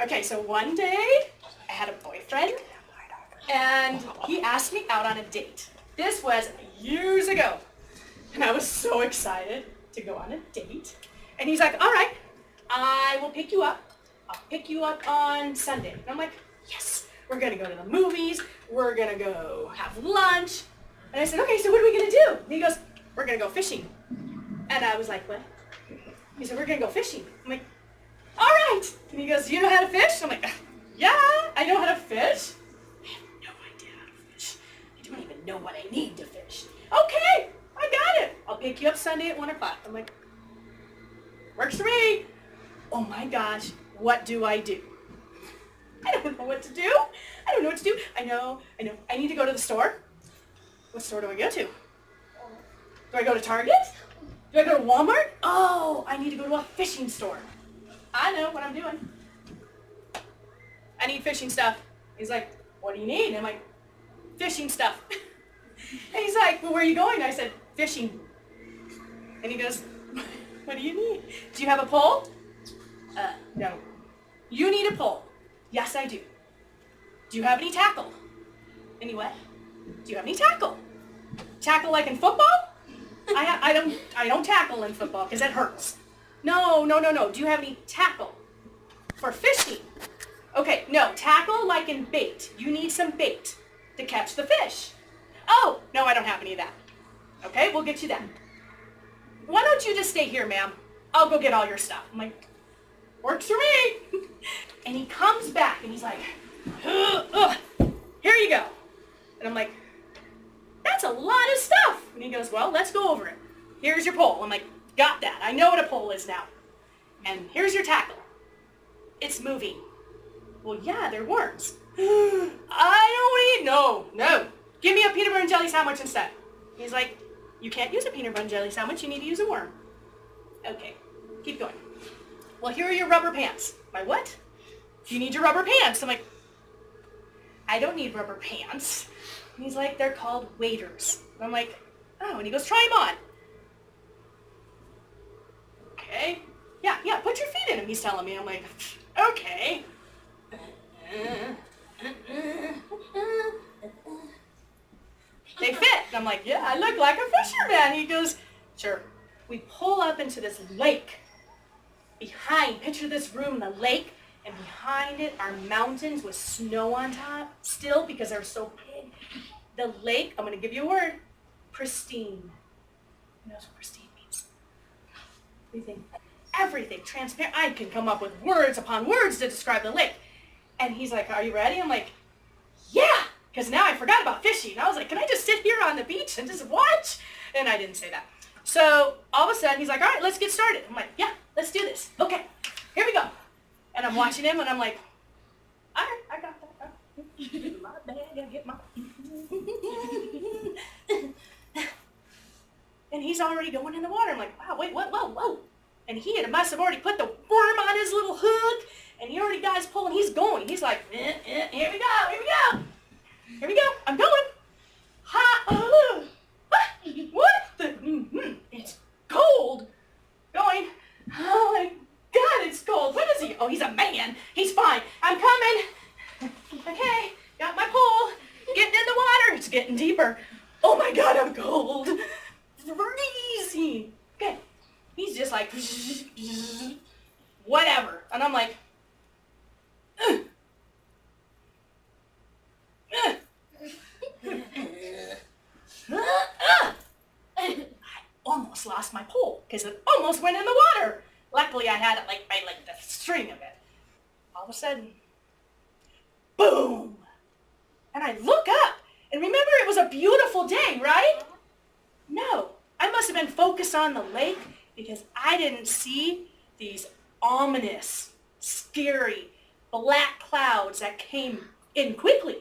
Okay, so one day I had a boyfriend and he asked me out on a date. This was years ago. And I was so excited to go on a date. And he's like, all right, I will pick you up. I'll pick you up on Sunday. And I'm like, yes, we're going to go to the movies. We're going to go have lunch. And I said, okay, so what are we going to do? And he goes, we're going to go fishing. And I was like, what? He said, we're going to go fishing. I'm like, all right. And he goes, do you know how to fish? I'm like, yeah, I know how to fish. I have no idea how to fish. I don't even know what I need to fish. Okay, I got it. I'll pick you up Sunday at 1 o'clock. I'm like, works for me. Oh my gosh, what do? I don't know what to do. I don't know what to do. I know. I need to go to the store. What store do I go to? Do I go to Target? Do I go to Walmart? Oh, I need to go to a fishing store. I know what I'm doing. I need fishing stuff. He's like, what do you need? And I'm like, fishing stuff. And he's like, well, where are you going? I said, fishing. And he goes, what do you need? Do you have a pole? No. You need a pole. Yes, I do. Do you have any tackle? Any what? Do you have any tackle? Tackle like in football? I don't tackle in football because it hurts. No. Do you have any tackle for fishing? Okay, no, tackle like in bait. You need some bait to catch the fish. Oh, no, I don't have any of that. Okay, we'll get you that. Why don't you just stay here, ma'am? I'll go get all your stuff. I'm like, works for me. And he comes back and he's like, here you go. And I'm like, that's a lot of stuff. And he goes, well, let's go over it. Here's your pole. I'm like, got that. I know what a pole is now. And here's your tackle. It's moving. Well, yeah, they're worms. I don't eat. No. Give me a peanut butter and jelly sandwich instead. He's like, you can't use a peanut butter and jelly sandwich. You need to use a worm. Okay, keep going. Well, here are your rubber pants. My what? You need your rubber pants. I'm like, I don't need rubber pants. And he's like, they're called waders. And I'm like, oh, and he goes, try them on. Okay. Yeah, put your feet in them, he's telling me. I'm like, okay. They fit. And I'm like, yeah, I look like a fisherman. He goes, sure. We pull up into this lake. Picture this room, the lake, and behind it are mountains with snow on top still because they're so big. The lake, I'm going to give you a word, pristine. You know what pristine means? Everything, transparent. I can come up with words upon words to describe the lake. And he's like, are you ready? I'm like, yeah, because now I forgot about fishing. I was like, can I just sit here on the beach and just watch? And I didn't say that. So all of a sudden, he's like, all right, let's get started. I'm like, yeah, let's do this. Okay, here we go. And I'm watching him, and I'm like, all right, I got that. My bag, I get my... And he's already going in the water. I'm like, wow, wait, what? Whoa. And he must have already put the worm on his little hook, and he already got his pole, and he's going. He's like, here we go. Here we go. I'm going. What the? It's cold. Going. Oh my God, it's cold. What is he? Oh, he's a man. He's fine. I'm coming. Okay, got my pole. Getting in the water. It's getting deeper. Oh my God, I'm cold. Freezing. Okay. He's just like, whatever. And I'm like, I almost lost my pole because it almost went in the water. Luckily, I had it by the string of it. All of a sudden, boom. And I look up, and remember it was a beautiful day, right? No, I must have been focused on the lake because I didn't see these ominous, scary, black clouds that came in quickly.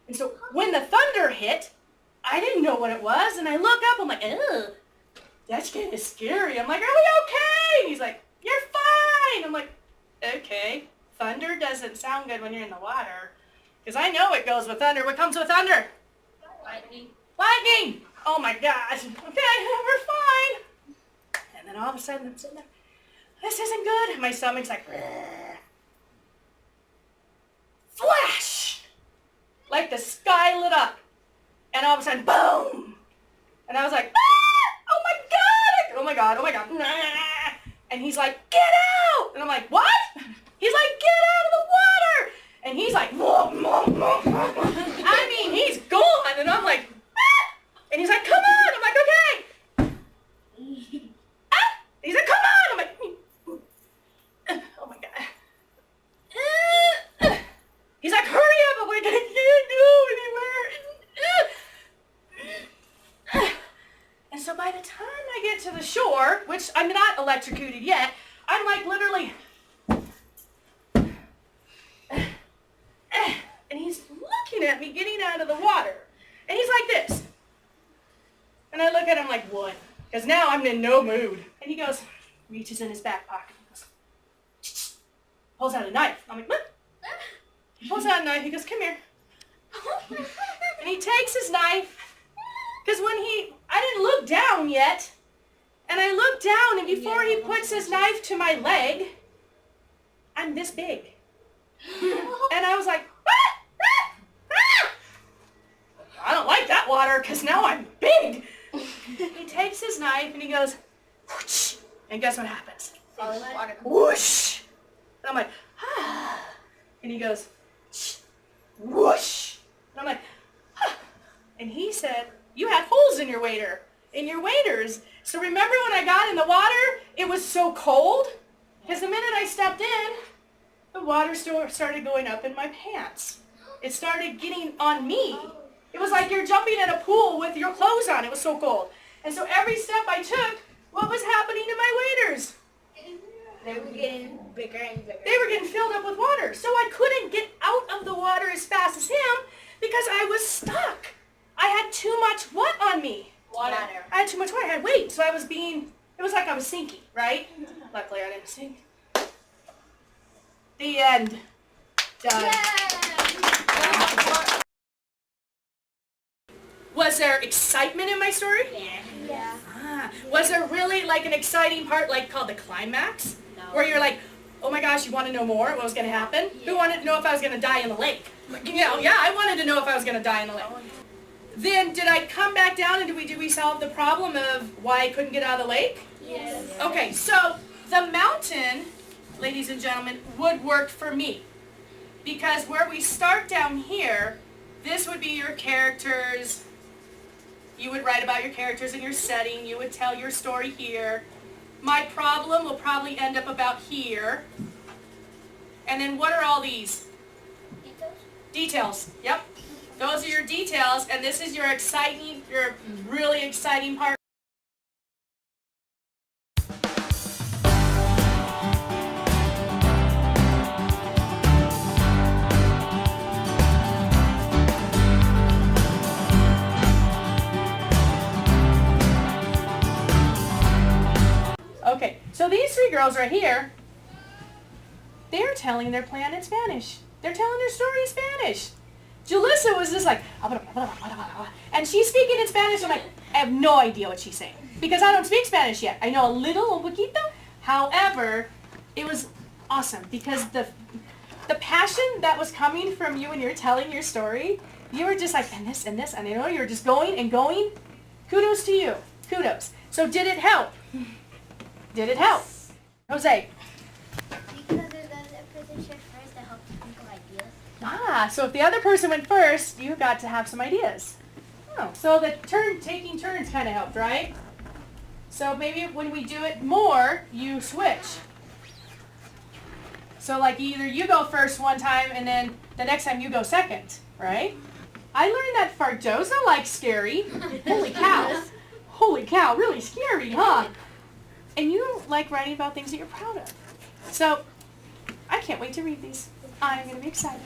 And so when the thunder hit, I didn't know what it was, and I look up, I'm like, ugh, that's kind of scary. I'm like, are we okay? He's like, you're fine. I'm like, okay, thunder doesn't sound good when you're in the water, because I know it goes with thunder. What comes with thunder? Lightning. Lightning! Oh my gosh. Okay, we're fine. And then all of a sudden I'm sitting there, this isn't good. My stomach's like, bleh. the sky lit up. And all of a sudden, boom! And I was like, ah! Oh my God! Oh my God, oh my God. And he's like, get out! And I'm like, what? He's like, get out of the water! And he's like, I mean, he's gone. And I'm like, ah! And he's like, come on! I'm like, okay. Ah! He's like, come on! I'm like, oh my God. He's like, hurry up! I'm like, I can't go anywhere. And so by the time I get to the shore, which I'm not electrocuted yet, I'm like literally, and he's looking at me getting out of the water. And he's like this. And I look at him like, what? Because now I'm in no mood. And he goes, reaches in his back pocket. He goes, pulls out a knife. I'm like, what? He pulls out a knife. He goes, come here. And he takes his knife. Because I didn't look down yet. And I looked down, and before he puts his knife to my leg, I'm this big. And I was like, ah, ah, ah. I don't like that water because now I'm big. He takes his knife and he goes, whoosh, and guess what happens? Whoosh. And I'm like, ah. And he goes, whoosh. And I'm like, ah. And he said, you had holes in your waders. So remember when I got in the water, it was so cold? Because the minute I stepped in, the water started going up in my pants. It started getting on me. It was like you're jumping in a pool with your clothes on. It was so cold. And so every step I took, what was happening to my waders? They were getting bigger and bigger. They were getting filled up with water. So I couldn't get out of the water as fast as him because I was stuck. I had too much what on me? Water. I had too much water. I had weight. So it was like I was sinking, right? Luckily I didn't sink. The end. Done. Yeah. Was there excitement in my story? Yeah. Ah, was there really like an exciting part like called the climax? No. Where you're like, oh my gosh, you want to know more? What was going to happen? Yeah. Who wanted to know if I was going to die in the lake? Like, yeah, I wanted to know if I was going to die in the lake. Then did I come back down and did we solve the problem of why I couldn't get out of the lake? Yes. Okay, so the mountain, ladies and gentlemen, would work for me. Because where we start down here, this would be your characters. You would write about your characters in your setting. You would tell your story here. My problem will probably end up about here. And then what are all these? Details. Yep. Those are your details, and this is your really exciting part. Okay, so these three girls right here, they're telling their plan in Spanish. They're telling their story in Spanish. Julissa was just like, and she's speaking in Spanish. I'm like, I have no idea what she's saying because I don't speak Spanish yet. I know a little, un poquito. However, it was awesome because the passion that was coming from you when you're telling your story, you were just like, and this, and you know, you're just going and going. Kudos to you. Kudos. So did it help? Did it help? Jose. Because the other person shared first to help think of ideas. Ah, so if the other person went first, you got to have some ideas. Oh, so the taking turns kind of helped, right? So maybe when we do it more, you switch. So like either you go first one time and then the next time you go second, right? I learned that Fardosa likes scary. Holy cow. Holy cow, really scary, huh? And you like writing about things that you're proud of. So I can't wait to read these. I'm going to be excited.